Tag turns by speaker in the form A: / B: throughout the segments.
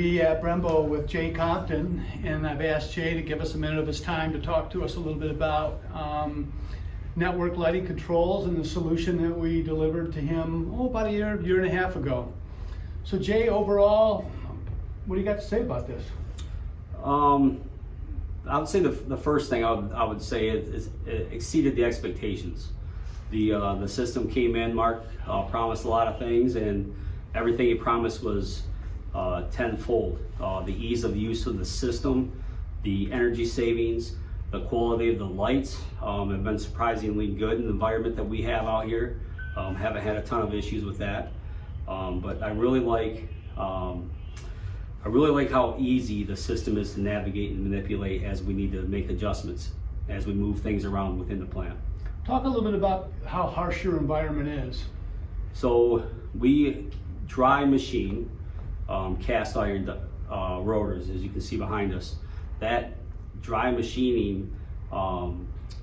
A: be at Brembo with Jay Compton, and I've asked Jay to give us a minute of his time to talk to us a little bit about network lighting controls and the solution that we delivered to him about a year and a half ago. So Jay, overall, what do you got to say about this?
B: I would say the first thing I would say is it exceeded the expectations. The system came in, Mark promised a lot of things, and everything he promised was tenfold. The ease of use of the system, the energy savings, the quality of the lights have been surprisingly good in the environment that we have out here. Haven't had a ton of issues with that, but I really like how easy the system is to navigate and manipulate as we need to make adjustments as we move things around within the plant.
A: Talk a little bit about how harsh your environment is.
B: So we dry machine cast iron rotors, as you can see behind us. That dry machining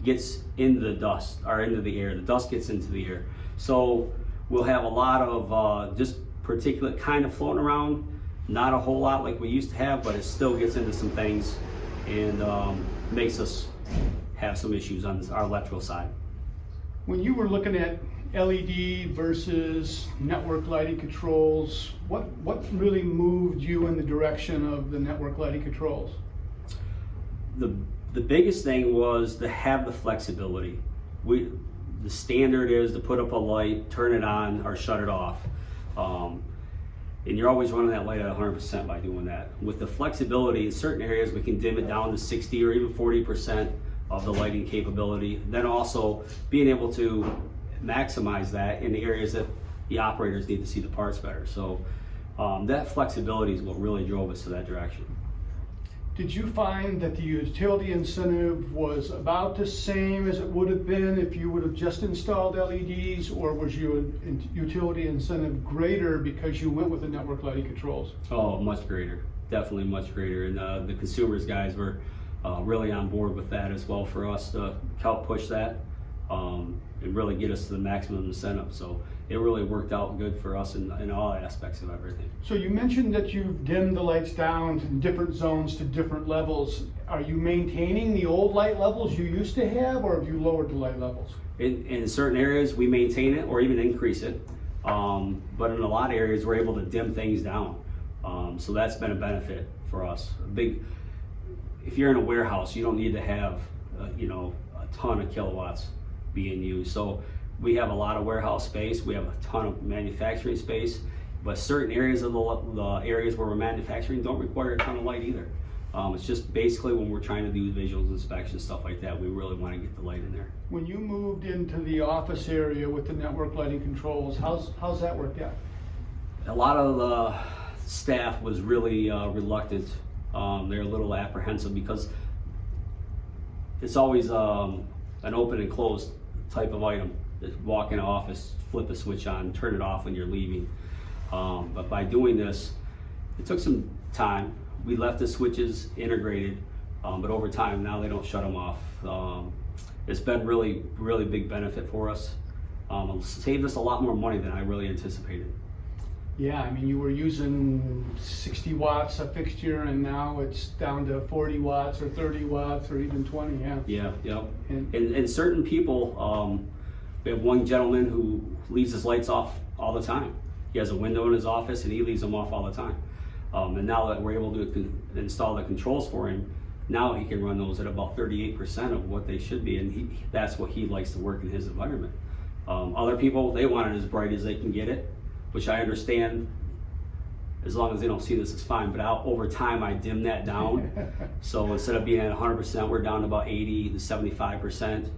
B: gets into the dust, or into the air. The dust gets into the air. So we'll have a lot of just particulate kind of floating around. Not a whole lot like we used to have, but it still gets into some things and makes us have some issues on our electrical side.
A: When you were looking at LED versus network lighting controls, what really moved you in the direction of the network lighting controls?
B: The biggest thing was to have the flexibility. The standard is to put up a light, turn it on, or shut it off. And you're always running that light at 100% by doing that. With the flexibility, in certain areas we can dim it down to 60 or even 40% of the lighting capability. Then also being able to maximize that in the areas that the operators need to see the parts better. So that flexibility is what really drove us to that direction.
A: Did you find that the utility incentive was about the same as it would have been if you would have just installed LEDs, or was your utility incentive greater because you went with the network lighting controls?
B: Oh, much greater, definitely much greater. And the consumers guys were really on board with that as well for us to help push that and really get us to the maximum incentive. So it really worked out good for us in all aspects of everything.
A: So you mentioned that you've dimmed the lights down to different zones to different levels. Are you maintaining the old light levels you used to have, or have you lowered the light levels?
B: In certain areas we maintain it or even increase it, but in a lot of areas we're able to dim things down. So that's been a benefit for us. If you're in a warehouse, you don't need to have a ton of kilowatts being used. So we have a lot of warehouse space, we have a ton of manufacturing space, but certain areas of the areas where we're manufacturing don't require a ton of light either. It's just basically when we're trying to do visuals, inspections, stuff like that, we really want to get the light in there.
A: When you moved into the office area with the network lighting controls, how's that worked out?
B: A lot of the staff was really reluctant. They're a little apprehensive because it's always an open and closed type of item. Just walk in the office, flip a switch on, turn it off when you're leaving. But by doing this, it took some time. We left the switches integrated, but over time now they don't shut them off. It's been really big benefit for us. It saved us a lot more money than I really anticipated.
A: Yeah, I mean, you were using 60 watts a fixture, and now it's down to 40 watts or 30 watts or even 20, yeah.
B: Yeah. And certain people, we have one gentleman who leaves his lights off all the time. He has a window in his office and he leaves them off all the time. And now that we're able to install the controls for him, now he can run those at about 38% of what they should be, and that's what he likes to work in his environment. Other people, they want it as bright as they can get it, which I understand. As long as they don't see this, it's fine. But over time, I dim that down. So instead of being at 100%, we're down to about 80 to 75%.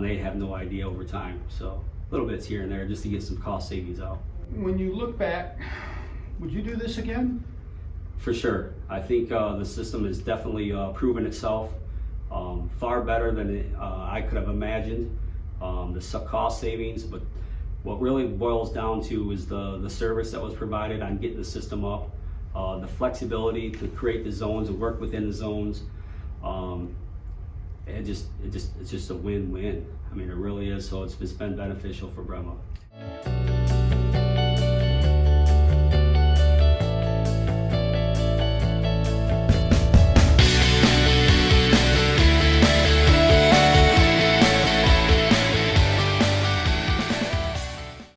B: They have no idea over time. So little bits here and there just to get some cost savings out.
A: When you look back, would you do this again?
B: For sure. I think the system has definitely proven itself far better than I could have imagined. The cost savings, but what really boils down to is the service that was provided on getting the system up, the flexibility to create the zones and work within the zones. It's just a win-win. I mean, it really is. So it's been beneficial for Brembo.